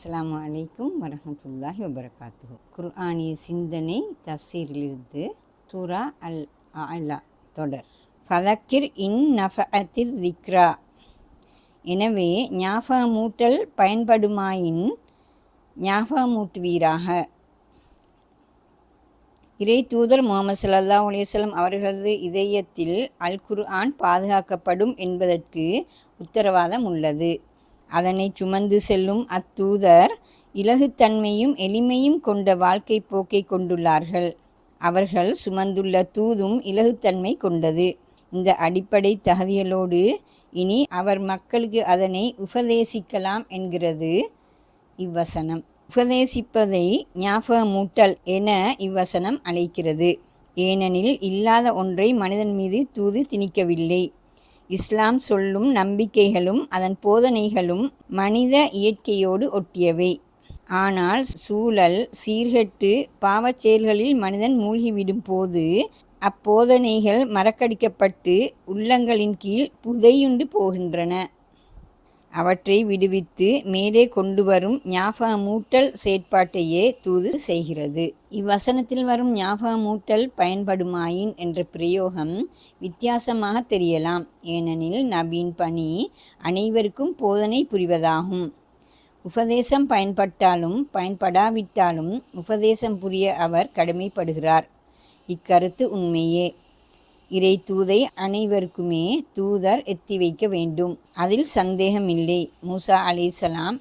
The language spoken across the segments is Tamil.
அஸ்ஸலாமு அலைக்கும் வரஹ்மத்துல்லாஹி வபரகாத்துஹு. குர்ஆனிய சிந்தனை தஃப்சீரிலிருந்து சூரா அல் அலா தொடர். ஃபதக்கிர் இன் நஃபஅத்திர் திக்ரா. எனவே ஞாபகமூட்டல் பயன்படுமாயின் ஞாபகமூட்டுவீராக. இறை தூதர் முஹம்மது ஸல்லல்லாஹு அலைஹி வஸல்லம் அவர்களது இதயத்தில் அல் குர்ஆன் பாதுகாக்கப்படும் என்பதற்கு உத்தரவாதம் உள்ளது. அதனை சுமந்து செல்லும் அத்தூதர் இலகுத்தன்மையும் எளிமையும் கொண்ட வாழ்க்கை போக்கை கொண்டுள்ளார்கள். அவர்கள் சுமந்துள்ள தூதும் இலகுத்தன்மை கொண்டது. இந்த அடிப்படை தகுதிகளோடு இனி அவர் மக்களுக்கு அதனை உபதேசிக்கலாம் என்கிறது இவ்வசனம். உபதேசிப்பதை ஞாபகமூட்டல் என இவ்வசனம் அழைக்கிறது. ஏனெனில் இல்லாத ஒன்றை மனிதன் மீது தூது திணிக்கவில்லை. இஸ்லாம் சொல்லும் நம்பிக்கைகளும் அதன் போதனைகளும் மனித இயற்கையோடு ஒட்டியவை. ஆனால் சூழல் சீர்கெட்டு பாவச் செயல்களில் மனிதன் மூழ்கிவிடும் போது அப்போதனைகள் மறக்கடிக்கப்பட்டு உள்ளங்களின் கீழ் புதையுண்டு போகின்றன. அவற்றை விடுவித்து மேலே கொண்டு வரும் ஞாபகமூட்டல் செயற்பாட்டையே தூது செய்கிறது. இவ்வசனத்தில் வரும் ஞாபகமூட்டல் பயன்படுமாயின் என்ற பிரயோகம் வித்தியாசமாக தெரியலாம். ஏனெனில் நபியின் பணி அனைவருக்கும் போதனை புரிவதாகும். உபதேசம் பயன்பட்டாலும் பயன்படாவிட்டாலும் உபதேசம் புரிய அவர் கடமைப்படுகிறார். இக்கருத்து உண்மையே. இறை தூதை அனைவருக்குமே தூதர் எத்தி வைக்க வேண்டும். அதில் சந்தேகமில்லை. மூசா அலைஹிஸ்ஸலாம்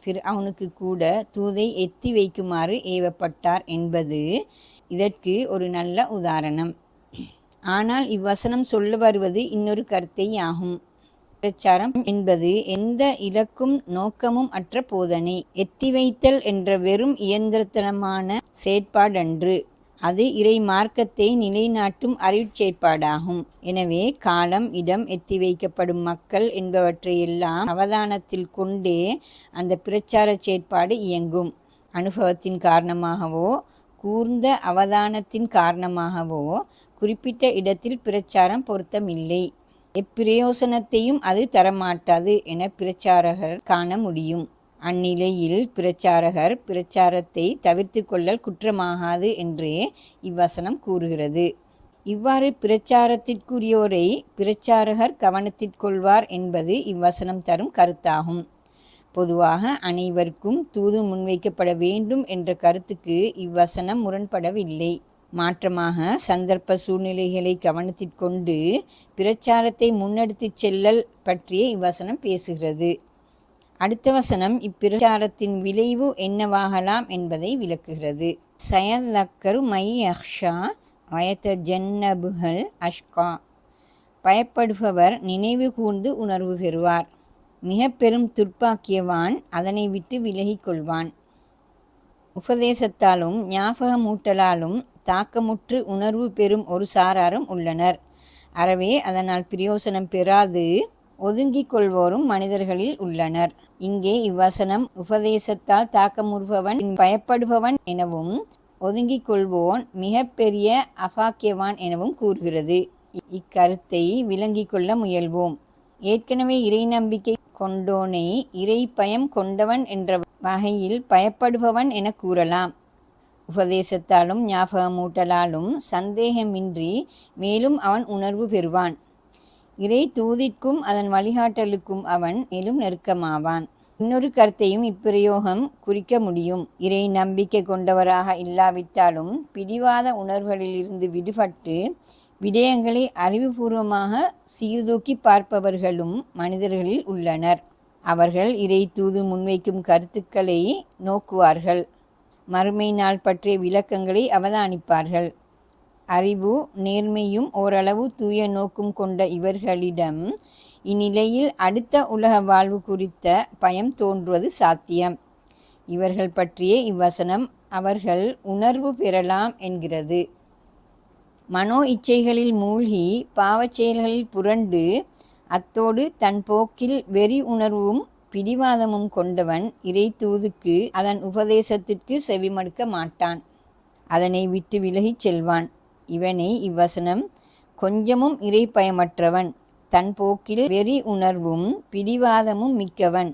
ஃபிர்அவுனுக்கு கூட தூதை எத்தி வைக்குமாறு ஏவப்பட்டார் என்பது இதற்கு ஒரு நல்ல உதாரணம். ஆனால் இவ்வசனம் சொல்ல வருவது இன்னொரு கருத்தையாகும். பிரச்சாரம் என்பது எந்த இலக்கும் நோக்கமும் அற்ற போதனை. எத்தி வைத்தல் என்ற வெறும் இயந்திரத்தனமான செயற்பாடன்று. அது இறை மார்க்கத்தை நிலைநாட்டும் அருட்செயற்பாடாகும். எனவே காலம், இடம், எத்தி வைக்கப்படும் மக்கள் என்பவற்றையெல்லாம் அவதானத்தில் கொண்டே அந்த பிரச்சார செயற்பாடு இயங்கும். அனுபவத்தின் காரணமாகவோ கூர்ந்த அவதானத்தின் காரணமாகவோ குறிப்பிட்ட இடத்தில் பிரச்சாரம் பொருத்தமில்லை. எப்பிரயோசனத்தையும் அது தரமாட்டாது என பிரச்சாரகர் காண முடியும். அந்நிலையில் பிரச்சாரகர் பிரச்சாரத்தை தவிர்த்து கொள்ளல் குற்றமாகாது என்றே இவ்வசனம் கூறுகிறது. இவ்வாறு பிரச்சாரத்திற்குரியோரை பிரச்சாரகர் கவனத்திற்கொள்வார் என்பது இவ்வசனம் தரும் கருத்தாகும். பொதுவாக அனைவருக்கும் தூது முன்வைக்கப்பட வேண்டும் என்ற கருத்துக்கு இவ்வசனம் முரண்படவில்லை. மாற்றமாக சந்தர்ப்ப சூழ்நிலைகளை கவனத்திற்கொண்டு பிரச்சாரத்தை முன்னெடுத்துச் செல்லல் பற்றிய இவ்வசனம் பேசுகிறது. அடுத்த வசனம் இப்பிரச்சாரத்தின் விளைவு என்னவாகலாம் என்பதை விளக்குகிறது. சயல்லக்கரு மை யஹ்ஷா வயதஜன்னபுஹல் அஷ்கா. பயப்படுபவர் நினைவு கூர்ந்து உணர்வு பெறுவார். மிக பெரும் துர்ப்பாக்கியவான் அதனை விட்டு விலகிக் கொள்வான். உபதேசத்தாலும் ஞாபகமூட்டலாலும் தாக்கமுற்று உணர்வு பெறும் ஒரு சாராரும் உள்ளனர். அறவே அதனால் பிரயோசனம் பெறாது ஒதுங்கிக் கொள்வோரும் மனிதர்களில் உள்ளனர். இங்கே இவ்வசனம் உபதேசத்தால் தாக்கமுறுபவன் பயப்படுபவன் எனவும் ஒதுங்கிக் கொள்வோன் மிக பெரிய அபாக்கியவான் எனவும் கூறுகிறது. இக்கருத்தை விளங்கிக் கொள்ள முயல்வோம். ஏற்கனவே இறை நம்பிக்கை கொண்டோனை இறை பயம் கொண்டவன் என்ற வகையில் பயப்படுபவன் என கூறலாம். உபதேசத்தாலும் ஞாபகமூட்டலாலும் சந்தேகமின்றி மேலும் அவன் உணர்வு பெறுவான். இறை தூதிற்கும் அதன் வழிகாட்டலுக்கும் அவன் மேலும் நெருக்கமாவான். இன்னொரு கருத்தையும் இப்பிரயோகம் குறிக்க முடியும். இறை நம்பிக்கை கொண்டவராக இல்லாவிட்டாலும் பிடிவாத உணர்வுகளிலிருந்து விடுபட்டு விடயங்களை அறிவுபூர்வமாக சீர்தூக்கி பார்ப்பவர்களும் மனிதர்களில் உள்ளனர். அவர்கள் இறை தூது முன்வைக்கும் கருத்துக்களை நோக்குவார்கள். மறுமை நாள் பற்றிய விளக்கங்களை அவதானிப்பார்கள். அறிவு, நேர்மையும் ஓரளவு தூய நோக்கும் கொண்ட இவர்களிடம் இந்நிலையில் அடுத்த உலக வாழ்வு குறித்த பயம் தோன்றுவது சாத்தியம். இவர்கள் பற்றிய இவ்வசனம் அவர்கள் உணர்வு பெறலாம் என்கிறது. மனோ இச்சைகளில் மூழ்கி பாவச் செயல்களில் புரண்டு அத்தோடு தன் போக்கில் வெறி உணர்வும் பிடிவாதமும் கொண்டவன் இறை தூதுக்கு அதன் உபதேசத்திற்கு செவிமடுக்க மாட்டான். அதனை விட்டு விலகிச் செல்வான். இவனை இவ்வசனம் கொஞ்சமும் இறை பயமற்றவன், தன் போக்கில் வெறி உணர்வும் பிடிவாதமும் மிக்கவன்,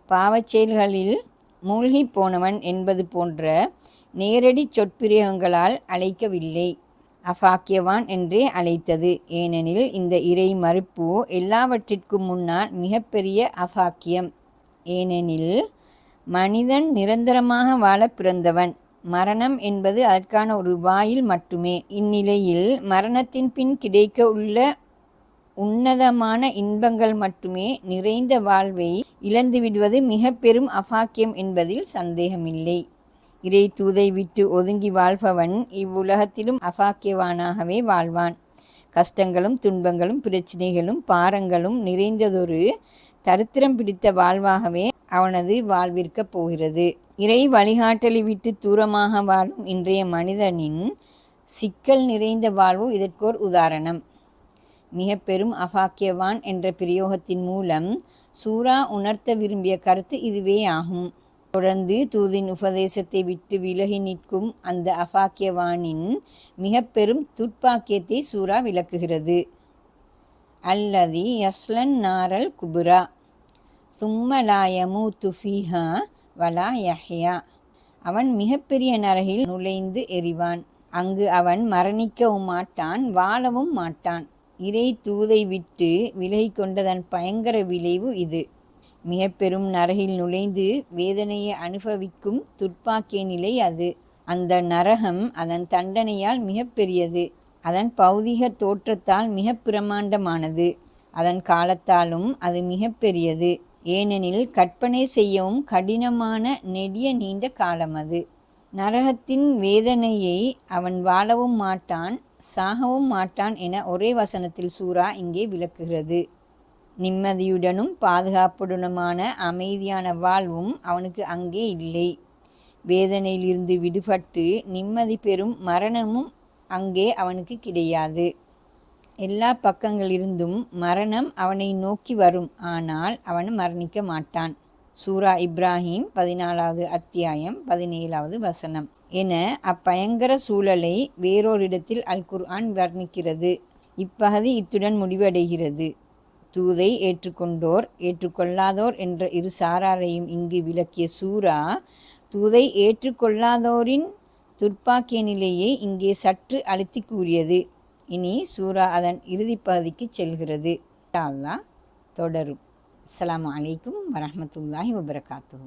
பாவச் செயல்களில் மூழ்கி போனவன் என்பது போன்ற நேரடி சொற்பிரயோகங்களால் அழைக்கவில்லை. அபாக்கியவான் என்றே அழைத்தது. ஏனெனில் இந்த இறை மறுப்பு எல்லாவற்றிற்கும் முன்னால் மிகப்பெரிய அபாக்கியம். ஏனெனில் மனிதன் நிரந்தரமாக வாழ பிறந்தவன். மரணம் என்பது அதற்கான ஒரு வாயில் மட்டுமே. இந்நிலையில் மரணத்தின் பின் கிடைக்க உள்ள உன்னதமான இன்பங்கள் மட்டுமே நிறைந்த வாழ்வை இழந்துவிடுவது மிக பெரும் அபாக்கியம் என்பதில் சந்தேகமில்லை. இறை தூதை விட்டு ஒதுங்கி வாழ்பவன் இவ்வுலகத்திலும் அபாக்கியவானாகவே வாழ்வான். கஷ்டங்களும் துன்பங்களும் பிரச்சினைகளும் பாரங்களும் நிறைந்ததொரு தரித்திரம் பிடித்த வாழ்வாகவே அவனது வாழ்விற்கப் போகிறது. இறை வழிகாட்டலை விட்டு தூரமாக வாழும் இன்றைய மனிதனின் சிக்கல் நிறைந்த வாழ்வு இதற்கோர் உதாரணம். மிக பெரும் அபாக்கியவான் என்ற பிரயோகத்தின் மூலம் சூரா உணர்த்த விரும்பிய கருத்து இதுவே ஆகும். தொடர்ந்து தூதின் உபதேசத்தை விட்டு விலகி நிற்கும் அந்த அபாக்கியவானின் மிக பெரும் துர்ப்பாக்கியத்தை சூரா விளக்குகிறது. அல்லதி யஸ்லன் நாரல் குபுரா சும்ம லா யமூத்து ஃபீஹா வலா யஹ்யா. அவன் மிகப்பெரிய நரகில் நுழைந்து எறிவான். அங்கு அவன் மரணிக்கவும் மாட்டான், வாழவும் மாட்டான். இறை தூதை விட்டு விலகி கொண்டதன் பயங்கர விளைவு இது. மிக பெரும் நரகில் நுழைந்து வேதனையை அனுபவிக்கும் துர்ப்பாக்கிய நிலை அது. அந்த நரகம் அதன் தண்டனையால் மிக பெரியது. அதன் பௌதிக தோற்றத்தால் மிக பிரமாண்டமானது. அதன் காலத்தாலும் அது மிக பெரியது. ஏனெனில் கற்பனை செய்யவும் கடினமான நெடிய நீண்ட காலம் அது. நரகத்தின் வேதனையை அவன் வாழவும் மாட்டான், சாகவும் மாட்டான் என ஒரே வசனத்தில் சூரா இங்கே விளக்குகிறது. நிம்மதியுடனும் பாதுகாப்புடனுமான அமைதியான வாழ்வும் அவனுக்கு அங்கே இல்லை. வேதனையிலிருந்து விடுபட்டு நிம்மதி பெறும் மரணமும் அங்கே அவனுக்கு கிடையாது. எல்லா பக்கங்களிலிருந்தும் மரணம் அவனை நோக்கி வரும், ஆனால் அவன் மரணிக்க மாட்டான். சூரா இப்ராஹிம் 14வது அத்தியாயம் 17வது வசனம் என அப்பயங்கர சூழலை வேறோரிடத்தில் அல் குர்ஆன் வர்ணிக்கிறது. இப்பகுதி இத்துடன் முடிவடைகிறது. தூதை ஏற்றுக்கொண்டோர் ஏற்றுக்கொள்ளாதோர் என்ற இரு சாராரையும் இங்கு விளக்கிய சூரா தூதை ஏற்றுக்கொள்ளாதோரின் துர்ப்பாக்கிய நிலையை இங்கே சற்று அழுத்தி கூறியது. இனி சூரா அதன் இறுதிப் பகுதிக்கு செல்கிறது. இன்ஷா அல்லாஹ் தொடரும். அஸ்ஸலாமு அலைக்கும் வரஹ்மத்துல்லாஹி வபரகாத்துஹு.